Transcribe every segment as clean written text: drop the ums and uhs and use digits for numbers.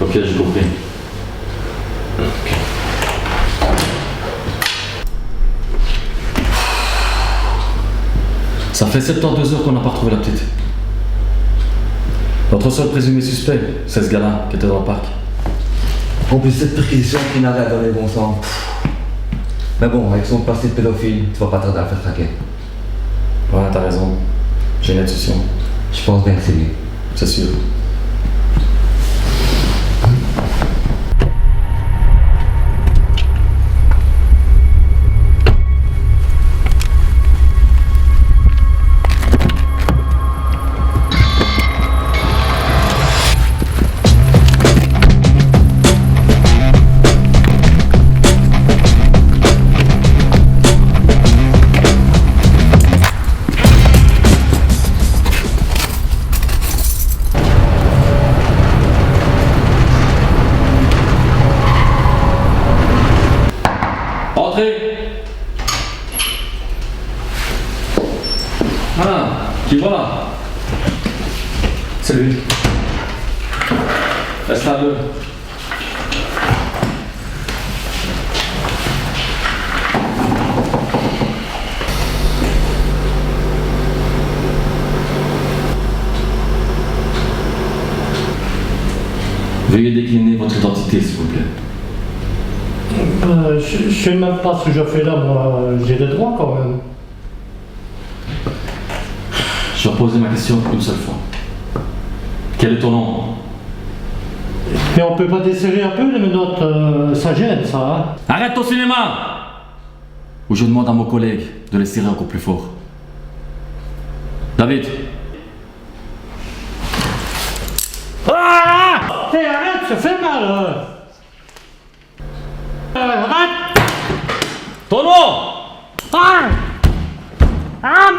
Ok, j'ai compris. Ça fait 72 heures qu'on n'a pas retrouvé la petite. Notre seul présumé suspect, c'est ce gars-là qui était dans le parc. En plus, cette perquisition qui n'arrête dans les bons sens. Mais bon, avec son passé de pédophile, tu vas pas tarder à le faire traquer. Ouais, t'as raison. J'ai une intuition. Je pense bien que c'est lui. C'est sûr. Entrez. Ah, qui voilà. C'est lui. Reste là deux. Veuillez décliner votre identité, s'il vous plaît. Je sais même pas ce que je fais là, moi. J'ai des droits quand même. Je vais poser ma question une seule fois. Quel est ton nom? Et on peut pas desserrer un peu les menottes, ça gêne ça, hein. Arrête ton cinéma! Ou je demande à mon collègue de les serrer encore plus fort. David! Ah! Hé, arrête, ça fait mal! Arrête! Ton nom! Ah! Ah,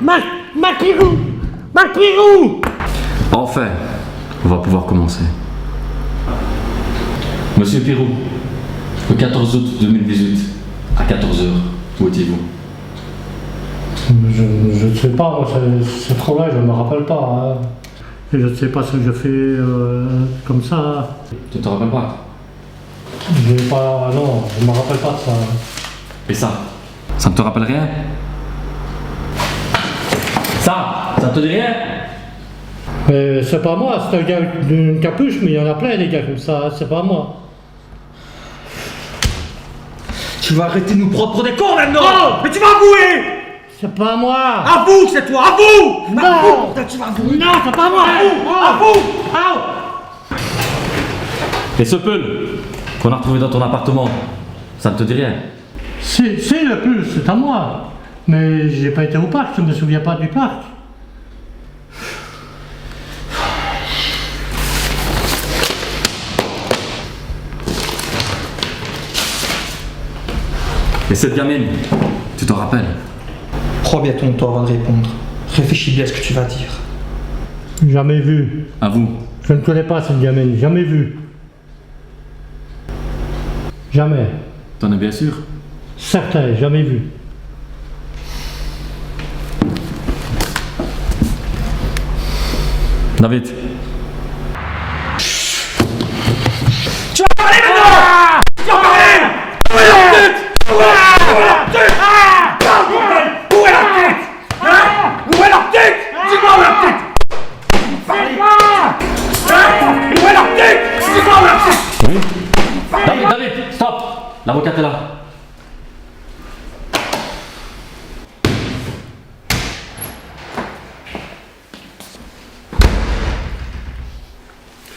ma pirou! Ma pirou! Enfin, on va pouvoir commencer. Monsieur Pirou, le 14 août 2018, à 14h, où étiez-vous? Je ne sais pas, moi, c'est trop là, je ne me rappelle pas. Hein. Et je ne sais pas ce que je fais comme ça. Tu te rappelles pas? Je n'ai pas. Non, je ne me rappelle pas de ça. Et ça? Ça ne te rappelle rien? Ça te dit rien? Mais c'est pas moi, c'est un gars d'une capuche, mais il y en a plein des gars comme ça, c'est pas moi. Tu vas arrêter de nous prendre pour des cons maintenant! Oh, mais tu vas avouer! C'est pas moi! Avoue que c'est toi, avoue! Non! Avoue, putain, tu vas avouer! Non, c'est pas moi! Avoue! Avoue! Et ce pull qu'on a retrouvé dans ton appartement, ça ne te dit rien? C'est le pull, c'est à moi. Mais j'ai pas été au parc, je me souviens pas du parc. Et cette gamine, tu t'en rappelles? Prends bien ton temps avant de répondre. Réfléchis bien à ce que tu vas dire. Jamais vu. À vous. Je ne connais pas cette gamine, jamais vu. Jamais. T'en es bien sûr? Certain, jamais vu. David. Tu vas parler maintenant! Tu vas parler! Où est la tête? Où est la tête? Où est la tête? Où est la tête? Dis-moi où est la tête? Où est la tête? Dis-moi où est la tête? Oui. David, stop! L'avocate est là.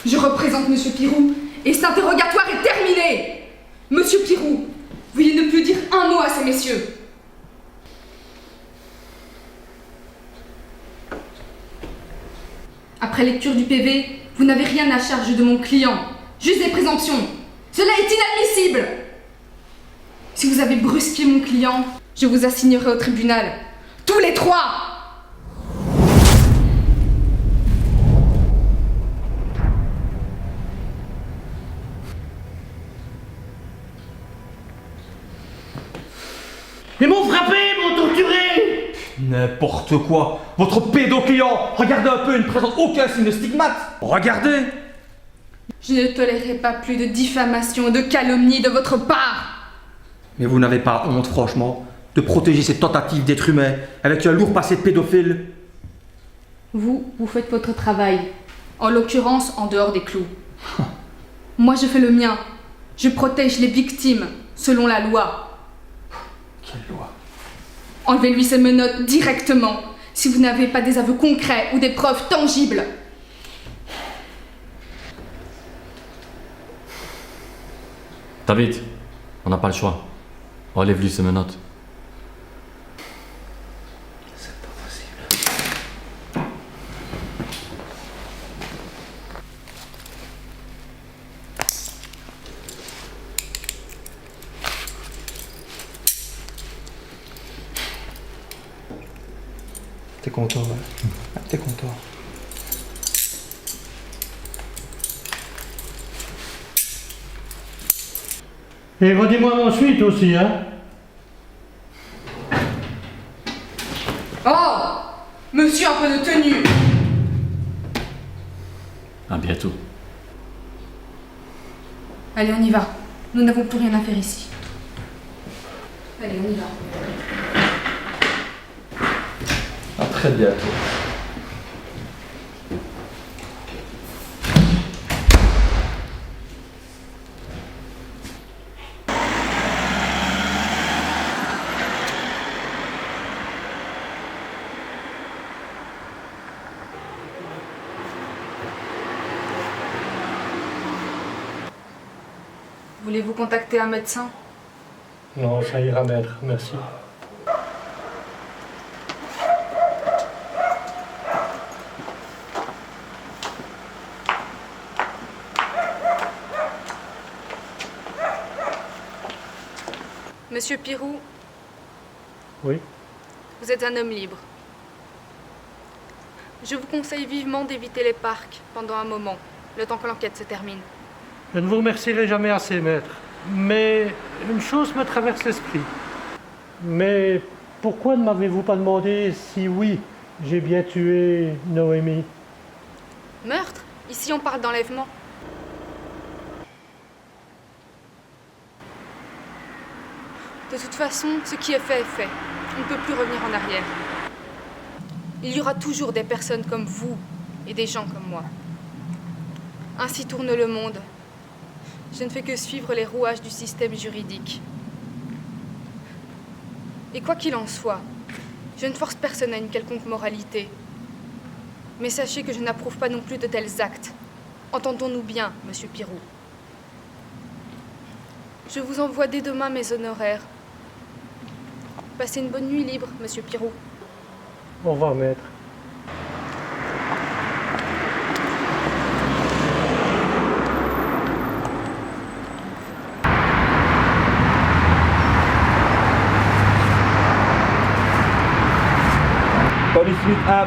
Je représente Monsieur Pirou et cet interrogatoire est terminé. Monsieur Pirou, veuillez ne plus dire un mot à ces messieurs. Après lecture du PV, vous n'avez rien à charge de mon client. Juste des présomptions. Cela est inadmissible. Si vous avez brusqué mon client, je vous assignerai au tribunal. Tous les trois. Ils m'ont frappé, ils m'ont torturé! N'importe quoi! Votre pédoclient, regardez un peu, il ne présente aucun signe de stigmate! Regardez! Je ne tolérerai pas plus de diffamation et de calomnie de votre part. Mais vous n'avez pas honte, franchement, de protéger ces tentatives d'être humain avec un lourd passé de pédophile? Vous faites votre travail. En l'occurrence, en dehors des clous. Moi, je fais le mien. Je protège les victimes, selon la loi. Quelle loi? Enlevez-lui ses menottes directement, si vous n'avez pas des aveux concrets ou des preuves tangibles. David, on n'a pas le choix. Enlève-lui ses menottes. C'est pas possible. T'es content, ouais. T'es content. Et redis-moi ensuite aussi, hein. Oh! Monsieur, un peu de tenue! À bientôt. Allez, on y va. Nous n'avons plus rien à faire ici. Allez, on y va. À très bientôt. Voulez-vous contacter un médecin? Non, ça ira, maître, merci. Monsieur Pirou, Oui. vous êtes un homme libre. Je vous conseille vivement d'éviter les parcs pendant un moment, le temps que l'enquête se termine. Je ne vous remercierai jamais assez, maître. Mais une chose me traverse l'esprit. Mais pourquoi ne m'avez-vous pas demandé si oui, j'ai bien tué Noémie? Meurtre? Ici on parle d'enlèvement. De toute façon, ce qui est fait. On ne peut plus revenir en arrière. Il y aura toujours des personnes comme vous et des gens comme moi. Ainsi tourne le monde. Je ne fais que suivre les rouages du système juridique. Et quoi qu'il en soit, je ne force personne à une quelconque moralité. Mais sachez que je n'approuve pas non plus de tels actes. Entendons-nous bien, monsieur Pirou. Je vous envoie dès demain mes honoraires. Passez une bonne nuit libre, monsieur Pirou. Au revoir, maître.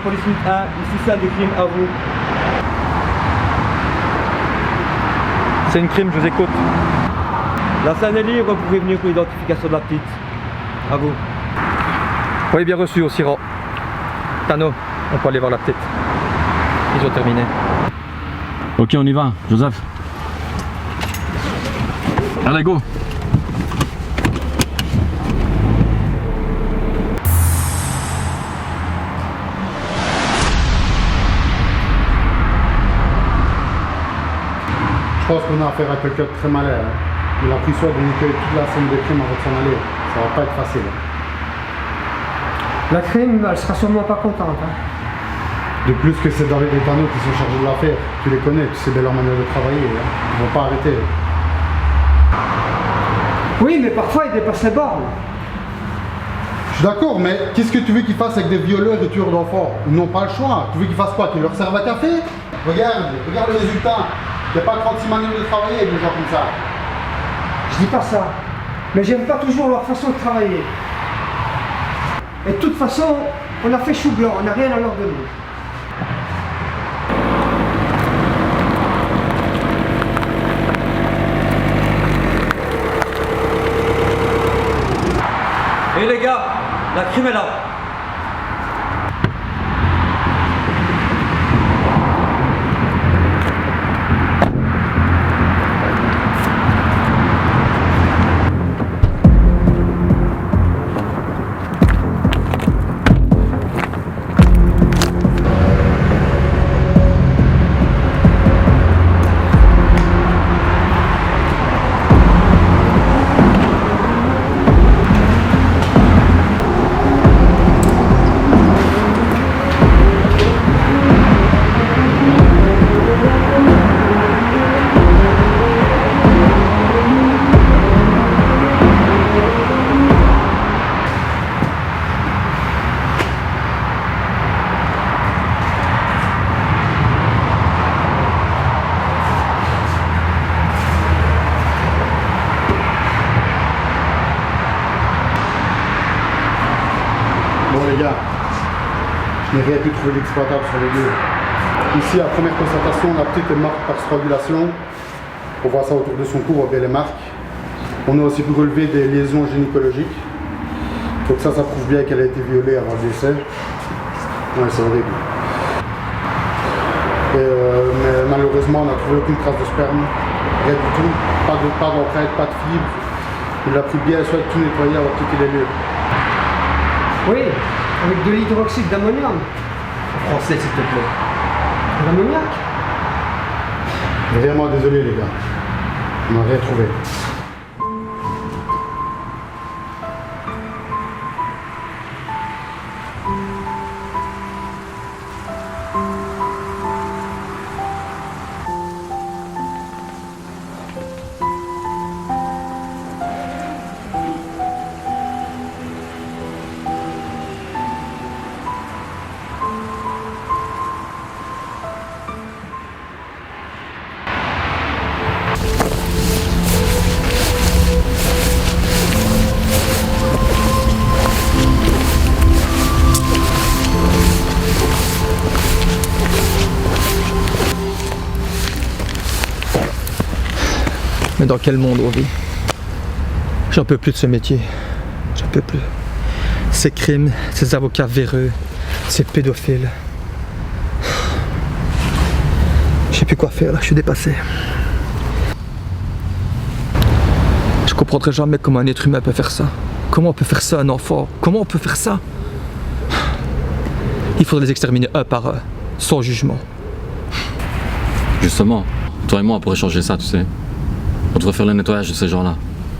Police Minute 1, ici scène de crime, à vous. C'est une crime, je vous écoute. La scène est libre, vous pouvez venir pour l'identification de la petite. À vous. Oui, bien reçu au Syrah. Tano, on peut aller voir la petite. Ils ont terminé. Ok, on y va, Joseph. Allez, go. Je pense qu'on a affaire à quelqu'un de très malin. Il a pris soin de nettoyer toute la scène de crime avant de s'en aller. Ça va pas être facile. La crime, elle sera sûrement pas contente. De plus que c'est David et Tano qui sont chargés de l'affaire. Tu les connais, tu sais bien leur manière de travailler. Ils vont pas arrêter. Oui, mais parfois ils dépassent les bornes. Je suis d'accord, mais qu'est-ce que tu veux qu'ils fassent avec des violeurs et tueurs d'enfants? Ils n'ont pas le choix. Tu veux qu'ils fassent quoi? Qu'ils leur servent à café? Regarde le résultat. Il n'y a pas 36 manières de travailler avec des gens comme ça. Je dis pas ça. Mais j'aime pas toujours leur façon de travailler. Et de toute façon, on a fait chou blanc, on n'a rien à leur donner. Et les gars, la crime est là. mais rien pu trouver d'exploitable sur les lieux. Ici, à première constatation, la petite est morte par strangulation. On voit ça autour de son cou, on voit bien les marques. On a aussi pu relever des liaisons gynécologiques. Donc ça prouve bien qu'elle a été violée avant le décès. Ouais, c'est horrible. Mais malheureusement, on n'a trouvé aucune trace de sperme. Rien du tout. Pas d'empreinte, pas de fibre. Il a pris bien soin de tout nettoyer avant de quitter les lieux. Oui, avec de l'hydroxyde d'ammonium. En français, s'il te plaît. L'ammoniac. Vraiment désolé les gars. On n'a rien trouvé. Mais dans quel monde on vit? J'en peux plus de ce métier. J'en peux plus. Ces crimes, ces avocats véreux, ces pédophiles. Je sais plus quoi faire là, je suis dépassé. Je comprendrai jamais comment un être humain peut faire ça. Comment on peut faire ça à un enfant? Comment on peut faire ça? Il faudrait les exterminer un par un, sans jugement. Justement, toi et moi on pourrait changer ça, tu sais. On devrait faire le nettoyage de ces gens-là,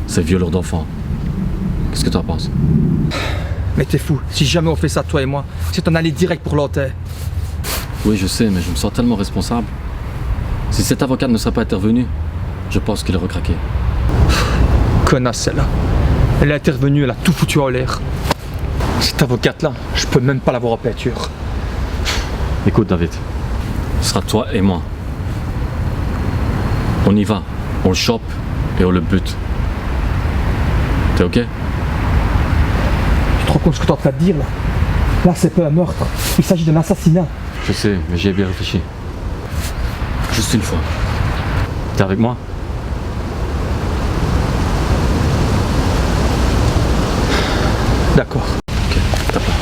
ces violeurs d'enfants. Qu'est-ce que tu en penses? Mais t'es fou, si jamais on fait ça toi et moi, c'est en aller direct pour l'enterre. Oui, je sais, mais je me sens tellement responsable. Si cet avocat ne serait pas intervenu, je pense qu'il aurait craqué. Connasse celle-là. Elle est intervenue, elle a tout foutu en l'air. Cette avocate-là, je peux même pas l'avoir en peinture. Écoute David, ce sera toi et moi. On y va, on le chope et on le bute. T'es ok? Tu te rends compte ce que t'es en train de dire là? Là c'est pas un meurtre, il s'agit d'un assassinat. Je sais, mais j'y ai bien réfléchi. Juste une fois. T'es avec moi? D'accord. Ok, tape là.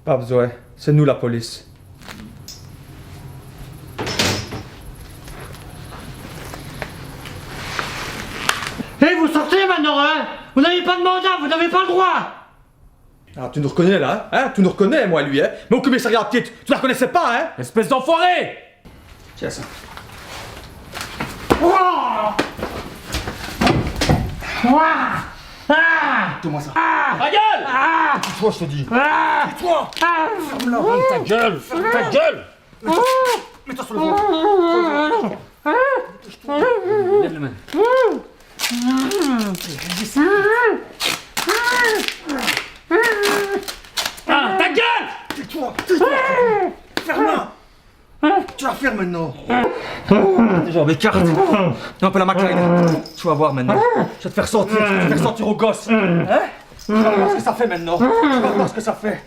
Pas besoin, c'est nous la police. Et vous sortez maintenant, hein? Vous n'avez pas de mandat, vous n'avez pas le droit. Ah, tu nous reconnais là, hein? Tu nous reconnais, moi, lui, hein? Mais au commissariat, petite, tu la reconnaissais pas, hein? Espèce d'enfoiré! Tiens ça. Donne-moi ça. Ta gueule! Toi, je te dis. Toi! Ferme-la! Ta gueule! Ferme ta gueule! Mets-toi sur le ventre. Lève la main. Ah, ta gueule! Tais-toi. Ferme-la. Tu la fermes maintenant. Déjà, avec carte. Un peu la McLean. Tu vas voir maintenant. Je vais te faire sortir. Je vais te faire sortir au gosse. Hein? Tu vas voir ce que ça fait maintenant. Tu vas voir ce que ça fait.